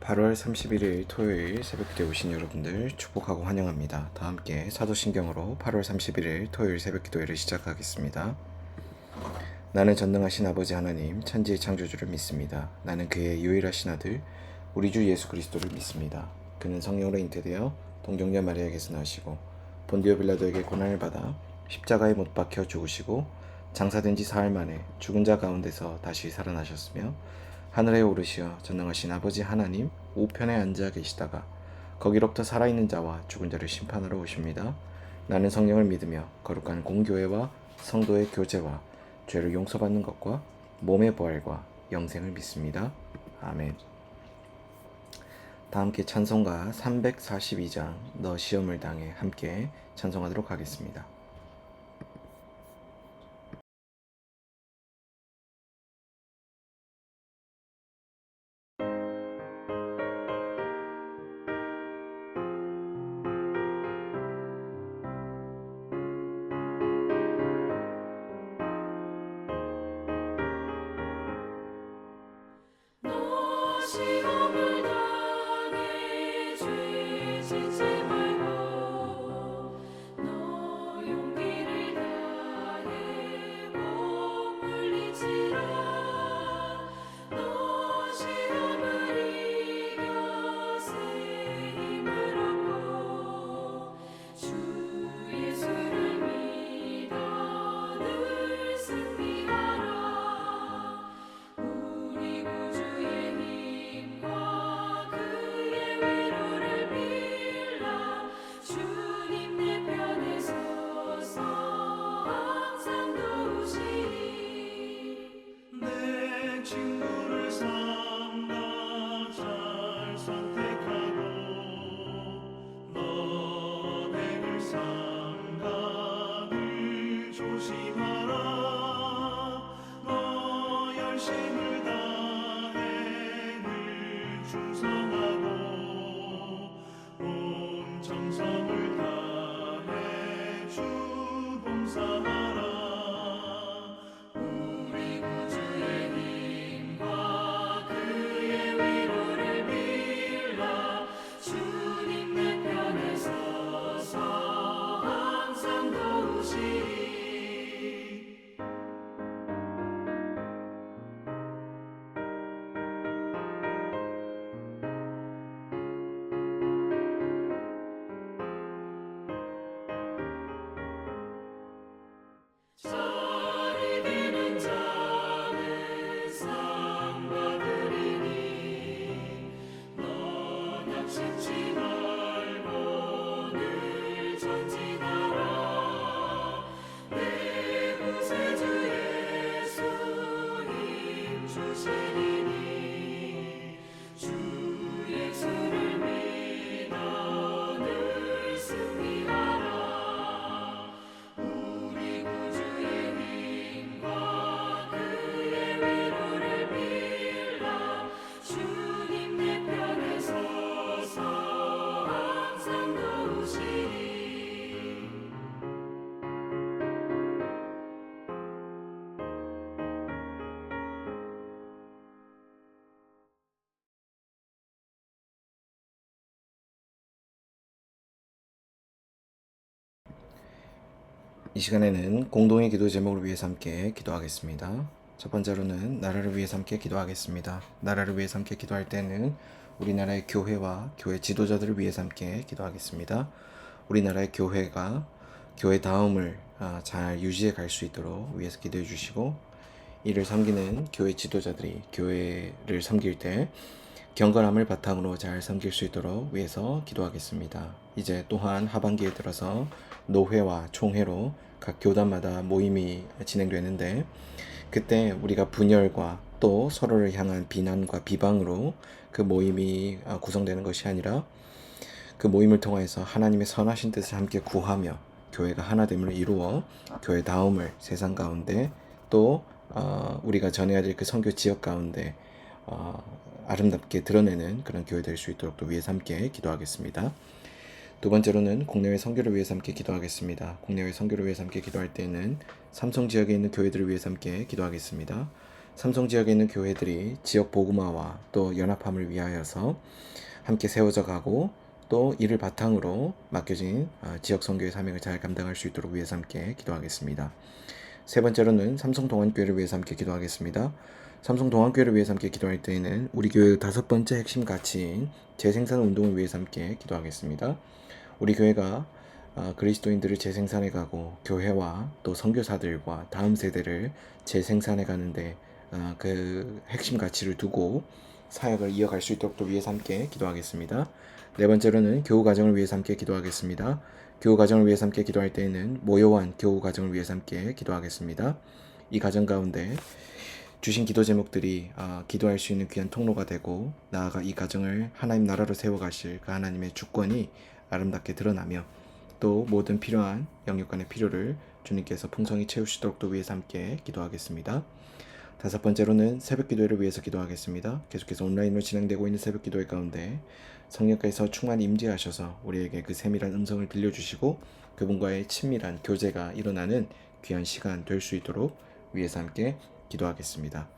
8월 31일 토요일 새벽기도에 오신 여러분들 축복하고 환영합니다. 다 함께 사도신경으로 8월 31일 토요일 새벽기도회를 시작하겠습니다. 나는 전능하신 아버지 하나님 천지의 창조주를 믿습니다. 나는 그의 유일하신 아들 우리 주 예수 그리스도를 믿습니다. 그는 성령으로 잉태되어 동정녀 마리아에게서 나시고 본디오 빌라도에게 고난을 받아 십자가에 못 박혀 죽으시고 장사된 지 사흘 만에 죽은 자 가운데서 다시 살아나셨으며 하늘에 오르시어 전능하신 아버지 하나님 우편에 앉아 계시다가 거기로부터 살아있는 자와 죽은 자를 심판하러 오십니다. 나는 성령을 믿으며 거룩한 공교회와 성도의 교제와 죄를 용서받는 것과 몸의 부활과 영생을 믿습니다. 아멘. 다 함께 찬송가 342장 너 시험을 당해 함께 찬송하도록 하겠습니다. 시험을 당해 죄 짓지 말고 너 용기를 다해 못 물리치라. 너 시험을 이겨 새 힘을 얻고 주 예수를 믿어 늘 승리하라. 우리 구주의 힘과 그의 위로를 빌라. 주님 내 편에 서서 항상 도우시리. 내 친구를 삼가 잘 선택하고 너를 삼가 늘 조심하라. 너 열심을 다해 늘 충성하고 온 정성을 다해 주 봉사하라. 우리 구주의 힘과 그의 위로를 빌라. 주님 내 편에 서서 항상 도우시리. 잘 이기는 자는 상 받으리니 너 낙심치 말고 늘 전진하라. 내 구세주 예수 힘 주시리니 주 예수를 믿어 늘 승리하라. 우리 구주의 힘과 그의 위로를 빌라. 주님 내 편에 서서 항상 도우시리. 이 시간에는 공동의 기도 제목을 위해서 함께 기도하겠습니다. 첫 번째로는 나라를 위해서 함께 기도하겠습니다. 나라를 위해서 함께 기도할 때는 우리나라의 교회와 교회 지도자들을 위해서 함께 기도하겠습니다. 우리나라의 교회가 교회 다음을 잘 유지해 갈 수 있도록 위해서 기도해 주시고, 이를 섬기는 교회 지도자들이 교회를 섬길 때 경건함을 바탕으로 잘 섬길 수 있도록 위해서 기도하겠습니다. 이제 또한 하반기에 들어서 노회와 총회로 각 교단마다 모임이 진행되는데, 그때 우리가 분열과 또 서로를 향한 비난과 비방으로 그 모임이 구성되는 것이 아니라 그 모임을 통해서 하나님의 선하신 뜻을 함께 구하며 교회가 하나됨을 이루어 교회 다음을 세상 가운데 또 우리가 전해야 될 그 선교 지역 가운데 아름답게 드러내는 그런 교회 될 수 있도록 또 위해서 함께 기도하겠습니다. 두 번째로는 국내외 선교를 위해서 함께 기도하겠습니다. 국내외 선교를 위해서 함께 기도할 때는 삼성 지역에 있는 교회들을 위해서 함께 기도하겠습니다. 삼성 지역에 있는 교회들이 지역 복음화와 또 연합함을 위하여서 함께 세워져 가고 또 이를 바탕으로 맡겨진 지역 선교의 사명을 잘 감당할 수 있도록 위해서 함께 기도하겠습니다. 세 번째로는 삼성 동안교회를 위해서 함께 기도하겠습니다. 삼성 동안교회를 위해서 함께 기도할 때에는 우리 교회의 다섯 번째 핵심 가치인 재생산 운동을 위해서 함께 기도하겠습니다. 우리 교회가 그리스도인들을 재생산해 가고 교회와 또 선교사들과 다음 세대를 재생산해 가는데 그 핵심 가치를 두고 사역을 이어갈 수 있도록 또 위해서 함께 기도하겠습니다. 네 번째로는 교우 가정을 위해서 함께 기도하겠습니다. 교우 가정을 위해서 함께 기도할 때에는 모요한 교우 가정을 위해서 함께 기도하겠습니다. 이 가정 가운데 주신 기도 제목들이 기도할 수 있는 귀한 통로가 되고 나아가 이 가정을 하나님 나라로 세워가실 그 하나님의 주권이 아름답게 드러나며 또 모든 필요한 영육간의 필요를 주님께서 풍성히 채우시도록 또 위해서 함께 기도하겠습니다. 다섯 번째로는 새벽 기도회를 위해서 기도하겠습니다. 계속해서 온라인으로 진행되고 있는 새벽 기도회 가운데 성령께서 충만히 임재하셔서 우리에게 그 세밀한 음성을 들려주시고 그분과의 친밀한 교제가 일어나는 귀한 시간 될 수 있도록 위해서 함께 기도하겠습니다.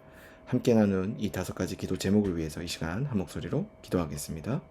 함께 나눈 이 다섯 가지 기도 제목을 위해서 이 시간 한 목소리로 기도하겠습니다.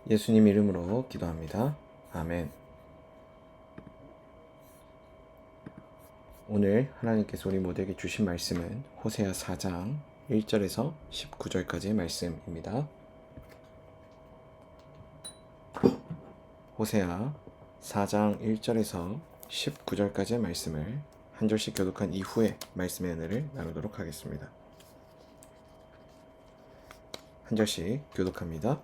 예수님 이름으로 기도합니다. 아멘. 오늘 하나님께서 우리 모두에게 주신 말씀은 호세아 4장 1절에서 19절까지의 말씀입니다. 호세아 4장 1절에서 19절까지의 말씀을 한 절씩 교독한 이후에 말씀의 은혜를 나누도록 하겠습니다. 한 절씩 교독합니다.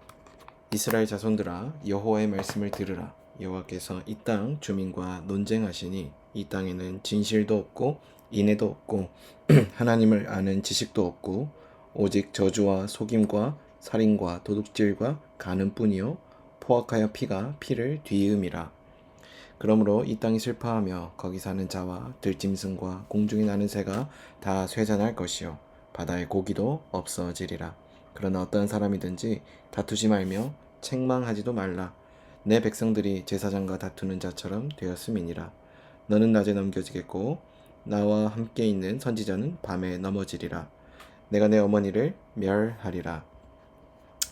이스라엘 자손들아, 여호와의 말씀을 들으라. 여호와께서 이 땅 주민과 논쟁하시니 이 땅에는 진실도 없고 인애도 없고 하나님을 아는 지식도 없고 오직 저주와 속임과 살인과 도둑질과 간음뿐이요 포악하여 피가 피를 뒤이음이라. 그러므로 이 땅이 슬퍼하며 거기 사는 자와 들짐승과 공중에 나는 새가 다 쇠잔할 것이요 바다의 고기도 없어지리라. 그러나 어떠한 사람이든지 다투지 말며 책망하지도 말라. 내 백성들이 제사장과 다투는 자처럼 되었음이니라. 너는 낮에 넘겨지겠고 나와 함께 있는 선지자는 밤에 넘어지리라. 내가 내 어머니를 멸하리라.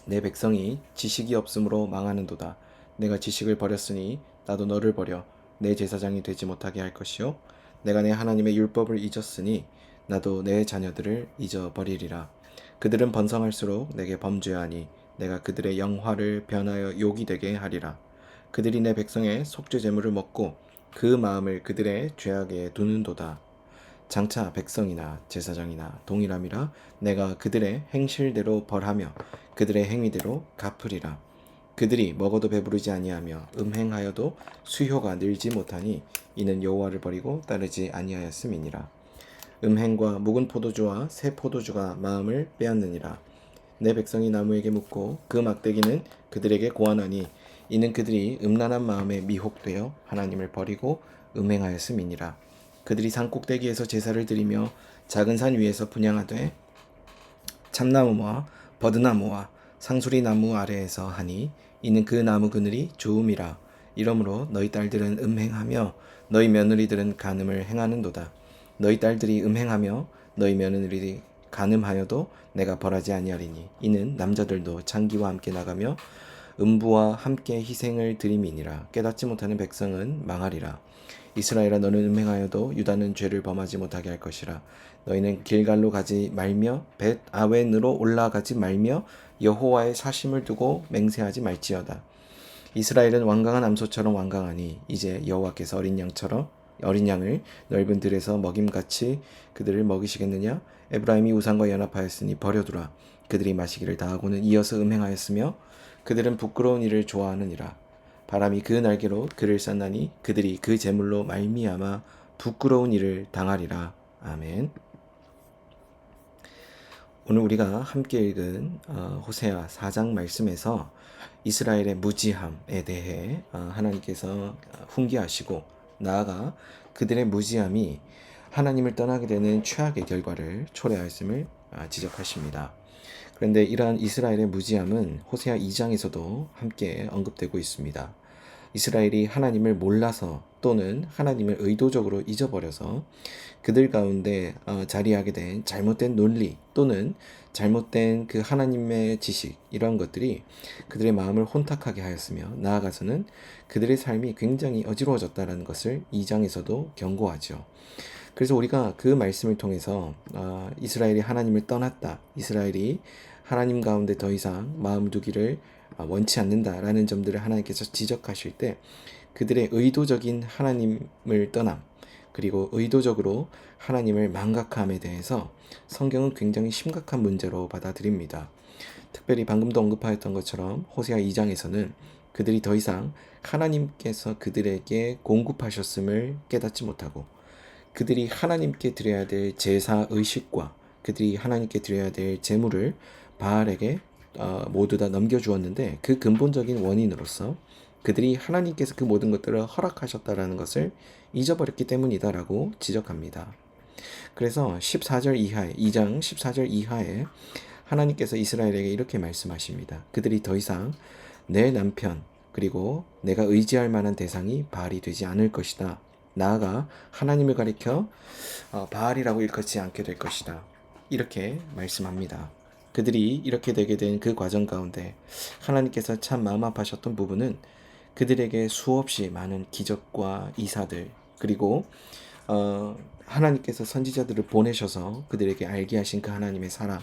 내 백성이 지식이 없으므로 망하는도다. 내가 지식을 버렸으니 나도 너를 버려 내 제사장이 되지 못하게 할 것이요 내가 내 하나님의 율법을 잊었으니 나도 내 자녀들을 잊어버리리라. 그들은 번성할수록 내게 범죄하니 내가 그들의 영화를 변하여 욕이 되게 하리라. 그들이 내 백성의 속죄 제물을 먹고 그 마음을 그들의 죄악에 두는도다. 장차 백성이나 제사장이나 동일함이라. 내가 그들의 행실대로 벌하며 그들의 행위대로 갚으리라. 그들이 먹어도 배부르지 아니하며 음행하여도 수효가 늘지 못하니 이는 여호와를 버리고 따르지 아니하였음이니라. 음행과 묵은 포도주와 새 포도주가 마음을 빼앗느니라. 내 백성이 나무에게 묻고 그 막대기는 그들에게 고하나니 이는 그들이 음란한 마음에 미혹되어 하나님을 버리고 음행하였음이니라. 그들이 산 꼭대기에서 제사를 드리며 작은 산 위에서 분향하되 참나무와 버드나무와 상수리 나무 아래에서 하니 이는 그 나무 그늘이 좋음이라. 이러므로 너희 딸들은 음행하며 너희 며느리들은 간음을 행하는도다. 너희 딸들이 음행하며 너희 며느리들이 간음하여도 내가 벌하지 아니하리니 이는 남자들도 장기와 함께 나가며 음부와 함께 희생을 드림이니라. 깨닫지 못하는 백성은 망하리라. 이스라엘아, 너는 음행하여도 유다는 죄를 범하지 못하게 할 것이라. 너희는 길갈로 가지 말며 벳 아웬으로 올라가지 말며 여호와의 사심을 두고 맹세하지 말지어다. 이스라엘은 완강한 암소처럼 완강하니 이제 여호와께서 어린 양을 넓은 들에서 먹임같이 그들을 먹이시겠느냐? 에브라임이 우상과 연합하였으니 버려두라. 그들이 마시기를 다하고는 이어서 음행하였으며 그들은 부끄러운 일을 좋아하느니라. 바람이 그 날개로 그를 쌌나니 그들이 그 제물로 말미암아 부끄러운 일을 당하리라. 아멘. 오늘 우리가 함께 읽은 호세아 4장 말씀에서 이스라엘의 무지함에 대해 하나님께서 훈계하시고 나아가 그들의 무지함이 하나님을 떠나게 되는 최악의 결과를 초래하였음을 지적하십니다. 그런데 이러한 이스라엘의 무지함은 호세아 2장에서도 함께 언급되고 있습니다. 이스라엘이 하나님을 몰라서 또는 하나님을 의도적으로 잊어버려서 그들 가운데 자리하게 된 잘못된 논리 또는 잘못된 그 하나님의 지식, 이러한 것들이 그들의 마음을 혼탁하게 하였으며 나아가서는 그들의 삶이 굉장히 어지러워졌다는 것을 2장에서도 경고하죠. 그래서 우리가 그 말씀을 통해서 이스라엘이 하나님을 떠났다, 이스라엘이 하나님 가운데 더 이상 마음 두기를 원치 않는다라는 점들을 하나님께서 지적하실 때 그들의 의도적인 하나님을 떠남, 그리고 의도적으로 하나님을 망각함에 대해서 성경은 굉장히 심각한 문제로 받아들입니다. 특별히 방금도 언급하였던 것처럼 호세아 2장에서는 그들이 더 이상 하나님께서 그들에게 공급하셨음을 깨닫지 못하고 그들이 하나님께 드려야 될 제사 의식과 그들이 하나님께 드려야 될 제물을 바알에게 모두 다 넘겨주었는데 그 근본적인 원인으로서 그들이 하나님께서 그 모든 것들을 허락하셨다라는 것을 잊어버렸기 때문이다라고 지적합니다. 그래서 14절 이하에 2장 14절 이하에 하나님께서 이스라엘에게 이렇게 말씀하십니다. 그들이 더 이상 내 남편 그리고 내가 의지할 만한 대상이 바알이 되지 않을 것이다. 나아가 하나님을 가리켜 바알이라고 일컫지 않게 될 것이다. 이렇게 말씀합니다. 그들이 이렇게 되게 된 그 과정 가운데 하나님께서 참 마음 아파하셨던 부분은 그들에게 수없이 많은 기적과 이사들, 그리고 하나님께서 선지자들을 보내셔서 그들에게 알게 하신 그 하나님의 사랑,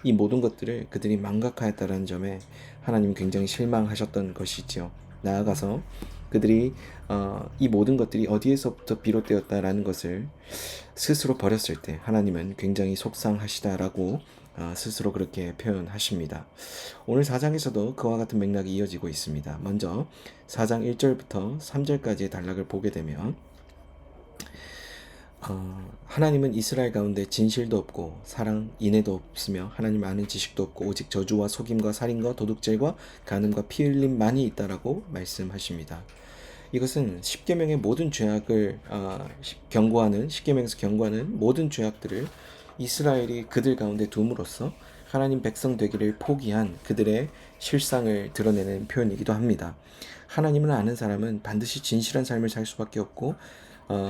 이 모든 것들을 그들이 망각하였다는 점에 하나님 굉장히 실망하셨던 것이지요. 나아가서 그들이 이 모든 것들이 어디에서부터 비롯되었다라는 것을 스스로 버렸을 때 하나님은 굉장히 속상하시다라고 스스로 그렇게 표현하십니다. 오늘 4장에서도 그와 같은 맥락이 이어지고 있습니다. 먼저 4장 1절부터 3절까지의 단락을 보게 되면 하나님은 이스라엘 가운데 진실도 없고 사랑, 인애도 없으며 하나님 아는 지식도 없고 오직 저주와 속임과 살인과 도둑질과 간음과 피 흘림만이 있다라고 말씀하십니다. 이것은 십계명의 모든 죄악을 경고하는, 십계명에서 경고하는 모든 죄악들을 이스라엘이 그들 가운데 둠으로써 하나님 백성 되기를 포기한 그들의 실상을 드러내는 표현이기도 합니다. 하나님을 아는 사람은 반드시 진실한 삶을 살 수밖에 없고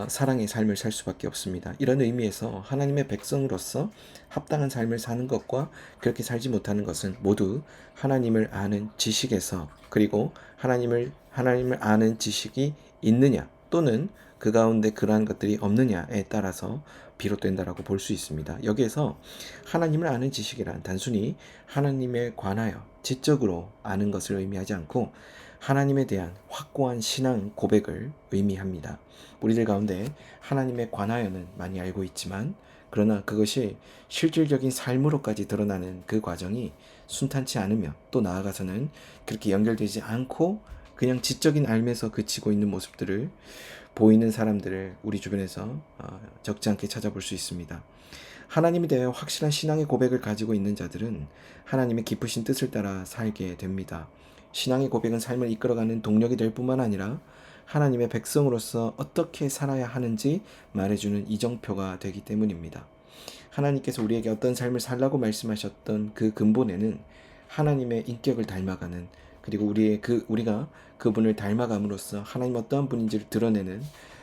사랑의 삶을 살 수밖에 없습니다. 이런 의미에서 하나님의 백성으로서 합당한 삶을 사는 것과 그렇게 살지 못하는 것은 모두 하나님을 아는 지식에서, 그리고 하나님을 아는 지식이 있느냐 또는 그 가운데 그러한 것들이 없느냐에 따라서 비롯된다라고 볼 수 있습니다. 여기에서 하나님을 아는 지식이란 단순히 하나님에 관하여 지적으로 아는 것을 의미하지 않고 하나님에 대한 확고한 신앙 고백을 의미합니다. 우리들 가운데 하나님에 관하여는 많이 알고 있지만 그러나 그것이 실질적인 삶으로까지 드러나는 그 과정이 순탄치 않으며 또 나아가서는 그렇게 연결되지 않고 그냥 지적인 알면서 그치고 있는 모습들을 보이는 사람들을 우리 주변에서 적지 않게 찾아볼 수 있습니다. 하나님에 대해 확실한 신앙의 고백을 가지고 있는 자들은 하나님의 깊으신 뜻을 따라 살게 됩니다. 신앙의 고백은 삶을 이끌어가는 동력이 될 뿐만 아니라 하나님의 백성으로서 어떻게 살아야 하는지 말해주는 이정표가 되기 때문입니다. 하나님께서 우리에게 어떤 삶을 살라고 말씀하셨던 그 근본에는 하나님의 인격을 닮아가는, 그리고 우리가 그분을 닮아감으로써 하나님 어떠한 분인지를 드러내는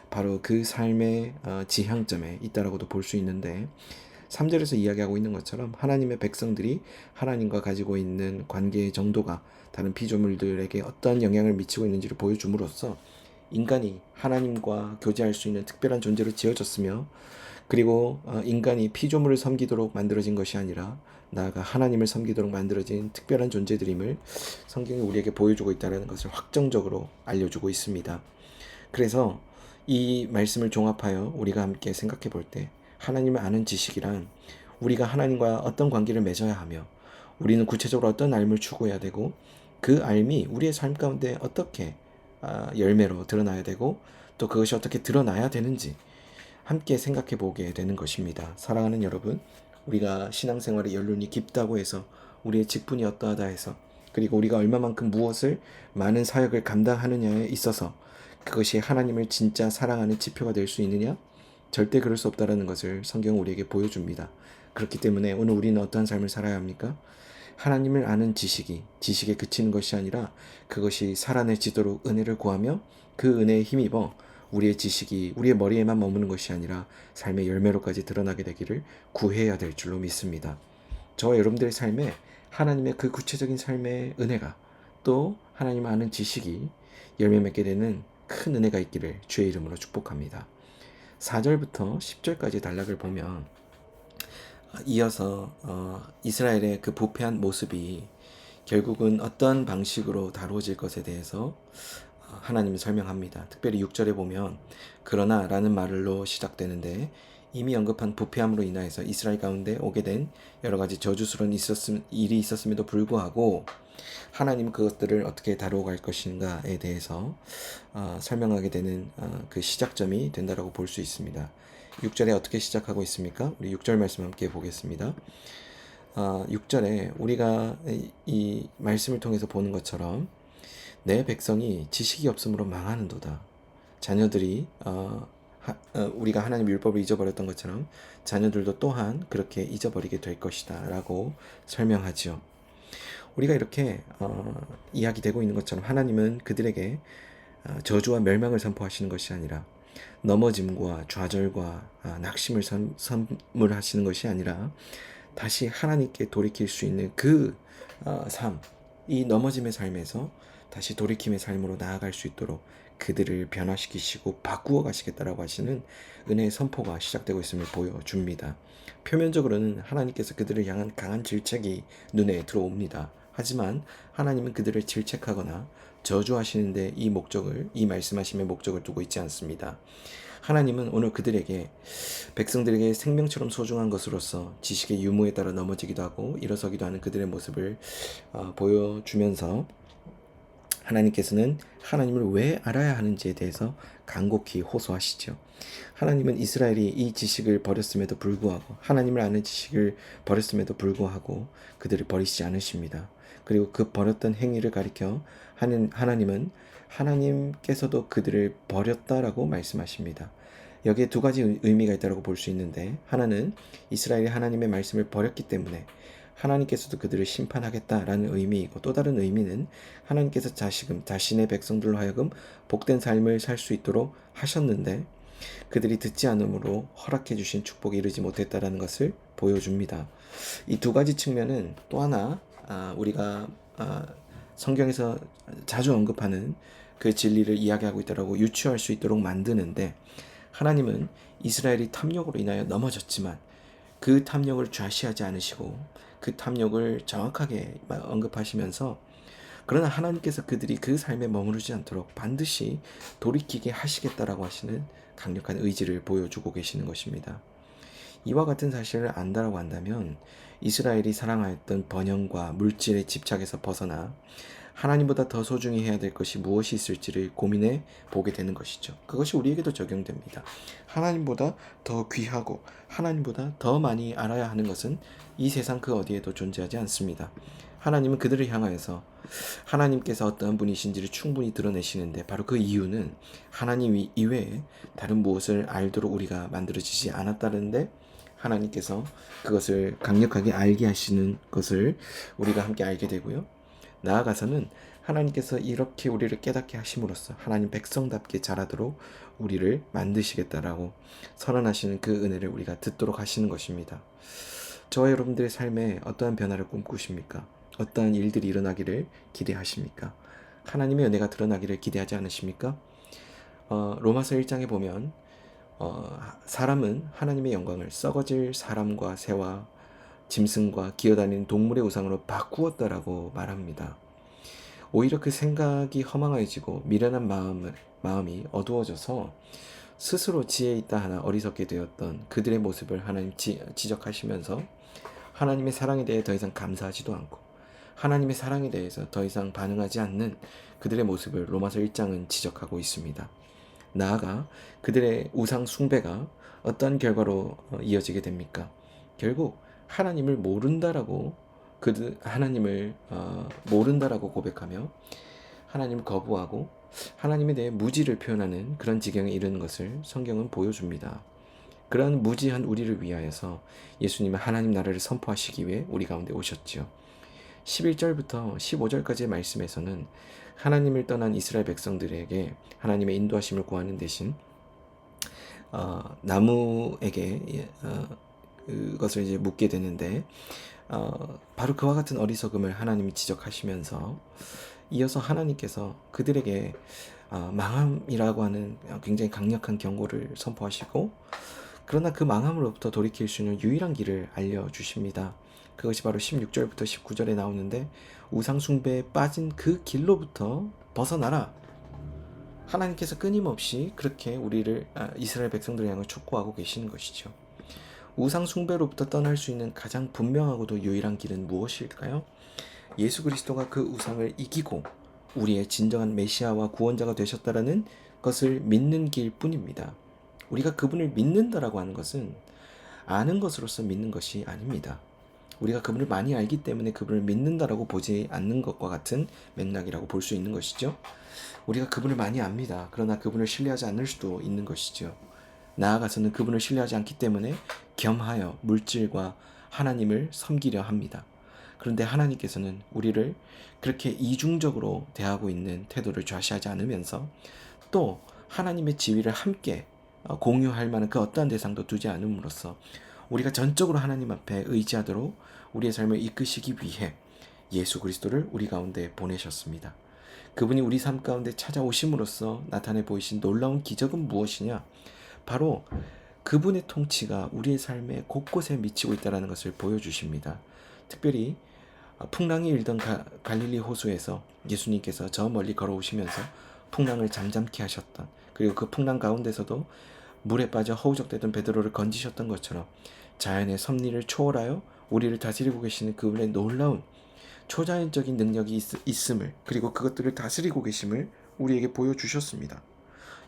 바로 그 삶의 지향점에 있다라고도 볼 수 있는데, 3절에서 이야기하고 있는 것처럼 하나님의 백성들이 하나님과 가지고 있는 관계의 정도가 다른 피조물들에게 어떠한 영향을 미치고 있는지를 보여줌으로써 인간이 하나님과 교제할 수 있는 특별한 존재로 지어졌으며, 그리고 인간이 피조물을 섬기도록 만들어진 것이 아니라 나아가 하나님을 섬기도록 만들어진 특별한 존재들임을 성경이 우리에게 보여주고 있다는 것을 확정적으로 알려주고 있습니다. 그래서 이 말씀을 종합하여 우리가 함께 생각해 볼 때 하나님을 아는 지식이란 우리가 하나님과 어떤 관계를 맺어야 하며 우리는 구체적으로 어떤 삶을 추구해야 되고 그 삶이 우리의 삶 가운데 어떻게 열매로 드러나야 되고 또 그것이 어떻게 드러나야 되는지 함께 생각해 보게 되는 것입니다. 사랑하는 여러분, 우리가 신앙생활의 연륜이 깊다고 해서 우리의 직분이 어떠하다 해서 그리고 우리가 얼마만큼 무엇을 많은 사역을 감당하느냐에 있어서 그것이 하나님을 진짜 사랑하는 지표가 될 수 있느냐? 절대 그럴 수 없다는 것을 성경은 우리에게 보여줍니다. 그렇기 때문에 오늘 우리는 어떠한 삶을 살아야 합니까? 하나님을 아는 지식에 그치는 것이 아니라 그것이 살아내지도록 은혜를 구하며 그 은혜에 힘입어 우리의 지식이 우리의 머리에만 머무는 것이 아니라 삶의 열매로까지 드러나게 되기를 구해야 될 줄로 믿습니다. 저와 여러분들의 삶에 하나님의 그 구체적인 삶의 은혜가 또 하나님 아는 지식이 열매 맺게 되는 큰 은혜가 있기를 주의 이름으로 축복합니다. 4절부터 10절까지 단락을 보면 이어서 이스라엘의 그 부패한 모습이 결국은 어떤 방식으로 다루어질 것에 대해서 하나님이 설명합니다. 특별히 6절에 보면 그러나 라는 말로 시작되는데 이미 언급한 부패함으로 인하여서 이스라엘 가운데 오게 된 여러 가지 저주스러운 일이 있었음에도 불구하고 하나님 그것들을 어떻게 다루어갈 것인가에 대해서 설명하게 되는 그 시작점이 된다라고 볼 수 있습니다. 6절에 어떻게 시작하고 있습니까? 우리 6절 말씀 함께 보겠습니다. 6절에 우리가 이 말씀을 통해서 보는 것처럼 내 백성이 지식이 없으므로 망하는도다. 자녀들이 우리가 하나님 율법을 잊어버렸던 것처럼 자녀들도 또한 그렇게 잊어버리게 될 것이다 라고 설명하지요. 우리가 이렇게 이야기되고 있는 것처럼 하나님은 그들에게 저주와 멸망을 선포하시는 것이 아니라 넘어짐과 좌절과 낙심을 선물하시는 것이 아니라 다시 하나님께 돌이킬 수 있는 그 삶, 이 넘어짐의 삶에서 다시 돌이킴의 삶으로 나아갈 수 있도록 그들을 변화시키시고 바꾸어 가시겠다라고 하시는 은혜의 선포가 시작되고 있음을 보여줍니다. 표면적으로는 하나님께서 그들을 향한 강한 질책이 눈에 들어옵니다. 하지만 하나님은 그들을 질책하거나 저주하시는데 이 말씀하심의 목적을 두고 있지 않습니다. 하나님은 오늘 그들에게, 백성들에게 생명처럼 소중한 것으로서 지식의 유무에 따라 넘어지기도 하고 일어서기도 하는 그들의 모습을 보여주면서 하나님께서는 하나님을 왜 알아야 하는지에 대해서 간곡히 호소하시죠. 하나님은 이스라엘이 이 지식을 버렸음에도 불구하고, 하나님을 아는 지식을 버렸음에도 불구하고 그들을 버리시지 않으십니다. 그리고 그 버렸던 행위를 가리켜 하나님은 하나님께서도 그들을 버렸다라고 말씀하십니다. 여기에 두 가지 의미가 있다고 볼 수 있는데, 하나는 이스라엘이 하나님의 말씀을 버렸기 때문에 하나님께서도 그들을 심판하겠다라는 의미이고, 또 다른 의미는 하나님께서 자신의 백성들로 하여금 복된 삶을 살 수 있도록 하셨는데 그들이 듣지 않음으로 허락해 주신 축복에 이르지 못했다라는 것을 보여줍니다. 이 두 가지 측면은 또 하나 우리가 성경에서 자주 언급하는 그 진리를 이야기하고 있다라고 유추할 수 있도록 만드는데, 하나님은 이스라엘이 탐욕으로 인하여 넘어졌지만 그 탐욕을 좌시하지 않으시고 그 탐욕을 정확하게 언급하시면서, 그러나 하나님께서 그들이 그 삶에 머무르지 않도록 반드시 돌이키게 하시겠다라고 하시는 강력한 의지를 보여주고 계시는 것입니다. 이와 같은 사실을 안다라고 한다면 이스라엘이 사랑하였던 번영과 물질의 집착에서 벗어나 하나님보다 더 소중히 해야 될 것이 무엇이 있을지를 고민해 보게 되는 것이죠. 그것이 우리에게도 적용됩니다. 하나님보다 더 귀하고 하나님보다 더 많이 알아야 하는 것은 이 세상 그 어디에도 존재하지 않습니다. 하나님은 그들을 향하여서 하나님께서 어떠한 분이신지를 충분히 드러내시는데, 바로 그 이유는 하나님 이외에 다른 무엇을 알도록 우리가 만들어지지 않았다는데, 하나님께서 그것을 강력하게 알게 하시는 것을 우리가 함께 알게 되고요. 나아가서는 하나님께서 이렇게 우리를 깨닫게 하심으로써 하나님 백성답게 자라도록 우리를 만드시겠다라고 선언하시는 그 은혜를 우리가 듣도록 하시는 것입니다. 저와 여러분들의 삶에 어떠한 변화를 꿈꾸십니까? 어떠한 일들이 일어나기를 기대하십니까? 하나님의 은혜가 드러나기를 기대하지 않으십니까? 로마서 1장에 보면 사람은 하나님의 영광을 썩어질 사람과 새와 짐승과 기어다니는 동물의 우상으로 바꾸었다라고 말합니다. 오히려 그 생각이 허망해지고 미련한 마음이 어두워져서 스스로 지혜 있다 하나 어리석게 되었던 그들의 모습을 하나님 지적하시면서 하나님의 사랑에 대해 더 이상 감사하지도 않고 하나님의 사랑에 대해서 더 이상 반응하지 않는 그들의 모습을 로마서 1장은 지적하고 있습니다. 나아가 그들의 우상 숭배가 어떤 결과로 이어지게 됩니까? 결국 하나님을 모른다라고 모른다라고 고백하며 하나님을 거부하고 하나님에 대해 무지를 표현하는 그런 지경에 이르는 것을 성경은 보여줍니다. 그러한 무지한 우리를 위하여서 예수님은 하나님 나라를 선포하시기 위해 우리 가운데 오셨지요. 11절부터 15절까지의 말씀에서는 하나님을 떠난 이스라엘 백성들에게 하나님의 인도하심을 구하는 대신 나무에게 그것을 이제 묻게 되는데, 바로 그와 같은 어리석음을 하나님이 지적하시면서 이어서 하나님께서 그들에게 망함이라고 하는 굉장히 강력한 경고를 선포하시고, 그러나 그 망함으로부터 돌이킬 수 있는 유일한 길을 알려주십니다. 그것이 바로 16절부터 19절에 나오는데, 우상숭배에 빠진 그 길로부터 벗어나라. 하나님께서 끊임없이 그렇게 이스라엘 백성들을 향해 촉구하고 계시는 것이죠. 우상숭배로부터 떠날 수 있는 가장 분명하고도 유일한 길은 무엇일까요? 예수 그리스도가 그 우상을 이기고 우리의 진정한 메시아와 구원자가 되셨다라는 것을 믿는 길뿐입니다. 우리가 그분을 믿는다라고 하는 것은 아는 것으로서 믿는 것이 아닙니다. 우리가 그분을 많이 알기 때문에 그분을 믿는다라고 보지 않는 것과 같은 맥락이라고 볼 수 있는 것이죠. 우리가 그분을 많이 압니다. 그러나 그분을 신뢰하지 않을 수도 있는 것이죠. 나아가서는 그분을 신뢰하지 않기 때문에 겸하여 물질과 하나님을 섬기려 합니다. 그런데 하나님께서는 우리를 그렇게 이중적으로 대하고 있는 태도를 좌시하지 않으면서 또 하나님의 지위를 함께 공유할 만한 그 어떠한 대상도 두지 않음으로써 우리가 전적으로 하나님 앞에 의지하도록 우리의 삶을 이끄시기 위해 예수 그리스도를 우리 가운데 보내셨습니다. 그분이 우리 삶 가운데 찾아오심으로써 나타내 보이신 놀라운 기적은 무엇이냐? 바로 그분의 통치가 우리의 삶의 곳곳에 미치고 있다는 것을 보여주십니다. 특별히 풍랑이 일던 갈릴리 호수에서 예수님께서 저 멀리 걸어오시면서 풍랑을 잠잠케 하셨던, 그리고 그 풍랑 가운데서도 물에 빠져 허우적대던 베드로를 건지셨던 것처럼 자연의 섭리를 초월하여 우리를 다스리고 계시는 그분의 놀라운 초자연적인 능력이 있음을, 그리고 그것들을 다스리고 계심을 우리에게 보여주셨습니다.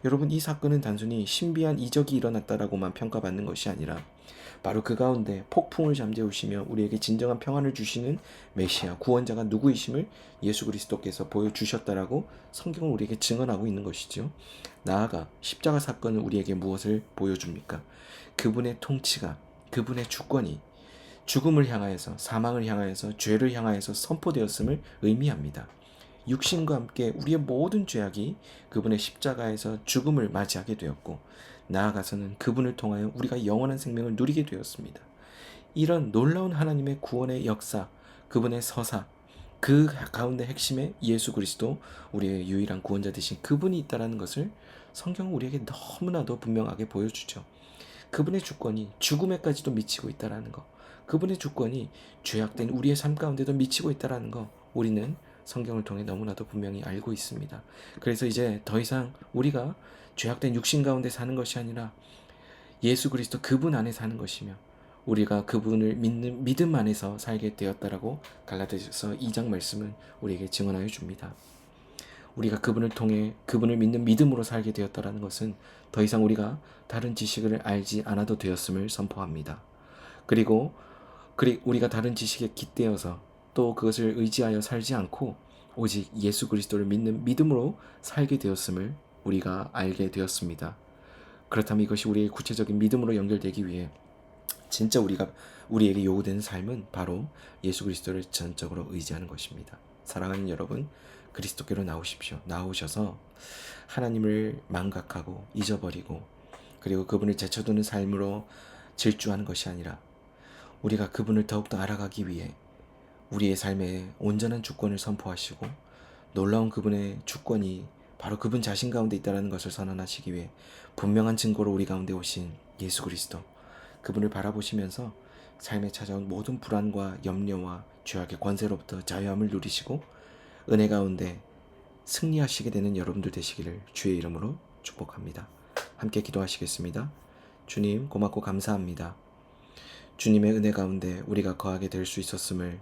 여러분, 이 사건은 단순히 신비한 이적이 일어났다라고만 평가받는 것이 아니라 바로 그 가운데 폭풍을 잠재우시며 우리에게 진정한 평안을 주시는 메시아 구원자가 누구이심을 예수 그리스도께서 보여주셨다라고 성경은 우리에게 증언하고 있는 것이죠. 나아가 십자가 사건은 우리에게 무엇을 보여줍니까? 그분의 통치가, 그분의 주권이 죽음을 향하여서, 사망을 향하여서, 죄를 향하여서 선포되었음을 의미합니다. 육신과 함께 우리의 모든 죄악이 그분의 십자가에서 죽음을 맞이하게 되었고, 나아가서는 그분을 통하여 우리가 영원한 생명을 누리게 되었습니다. 이런 놀라운 하나님의 구원의 역사, 그분의 서사, 그 가운데 핵심에 예수 그리스도, 우리의 유일한 구원자 되신 그분이 있다는 것을 성경은 우리에게 너무나도 분명하게 보여주죠. 그분의 주권이 죽음에까지도 미치고 있다는 것, 그분의 주권이 죄악된 우리의 삶 가운데도 미치고 있다는 것, 우리는 성경을 통해 너무나도 분명히 알고 있습니다. 그래서 이제 더 이상 우리가 죄악된 육신 가운데 사는 것이 아니라 예수 그리스도 그분 안에 사는 것이며, 우리가 그분을 믿는 믿음 안에서 살게 되었다라고 갈라디아서 2장 말씀은 우리에게 증언하여 줍니다. 우리가 그분을 통해 그분을 믿는 믿음으로 살게 되었다라는 것은 더 이상 우리가 다른 지식을 알지 않아도 되었음을 선포합니다. 그리고 우리가 다른 지식에 깃대어서 또 그것을 의지하여 살지 않고 오직 예수 그리스도를 믿는 믿음으로 살게 되었음을 우리가 알게 되었습니다. 그렇다면 이것이 우리의 구체적인 믿음으로 연결되기 위해 진짜 우리에게 요구되는 삶은 바로 예수 그리스도를 전적으로 의지하는 것입니다. 사랑하는 여러분, 그리스도께로 나오십시오. 나오셔서 하나님을 망각하고 잊어버리고, 그리고 그분을 제쳐두는 삶으로 질주하는 것이 아니라 우리가 그분을 더욱더 알아가기 위해 우리의 삶에 온전한 주권을 선포하시고, 놀라운 그분의 주권이 바로 그분 자신 가운데 있다는 것을 선언하시기 위해 분명한 증거로 우리 가운데 오신 예수 그리스도, 그분을 바라보시면서 삶에 찾아온 모든 불안과 염려와 죄악의 권세로부터 자유함을 누리시고 은혜 가운데 승리하시게 되는 여러분들 되시기를 주의 이름으로 축복합니다. 함께 기도하시겠습니다. 주님, 고맙고 감사합니다. 주님의 은혜 가운데 우리가 거하게 될 수 있었음을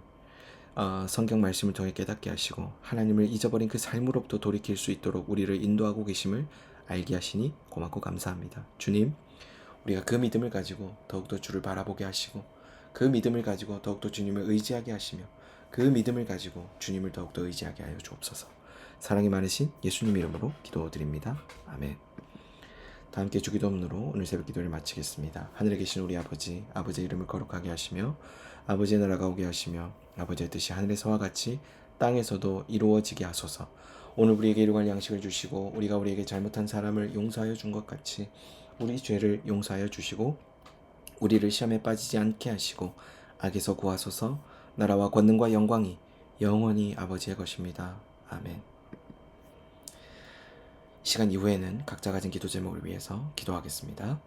성경 말씀을 통해 깨닫게 하시고, 하나님을 잊어버린 그 삶으로부터 돌이킬 수 있도록 우리를 인도하고 계심을 알게 하시니 고맙고 감사합니다. 주님, 우리가 그 믿음을 가지고 더욱더 주를 바라보게 하시고, 그 믿음을 가지고 더욱더 주님을 의지하게 하시며, 그 믿음을 가지고 주님을 더욱더 의지하게 하여 주옵소서. 사랑이 많으신 예수님 이름으로 기도드립니다. 아멘. 다 함께 주기도문으로 오늘 새벽 기도를 마치겠습니다. 하늘에 계신 우리 아버지, 아버지의 이름을 거룩하게 하시며 아버지의 나라가 오게 하시며 아버지의 뜻이 하늘에서와 같이 땅에서도 이루어지게 하소서. 오늘 우리에게 일용할 양식을 주시고, 우리가 우리에게 잘못한 사람을 용서하여 준 것 같이 우리 죄를 용서하여 주시고, 우리를 시험에 빠지지 않게 하시고 악에서 구하소서. 나라와 권능과 영광이 영원히 아버지의 것입니다. 아멘. 시간 이후에는 각자 가진 기도 제목을 위해서 기도하겠습니다.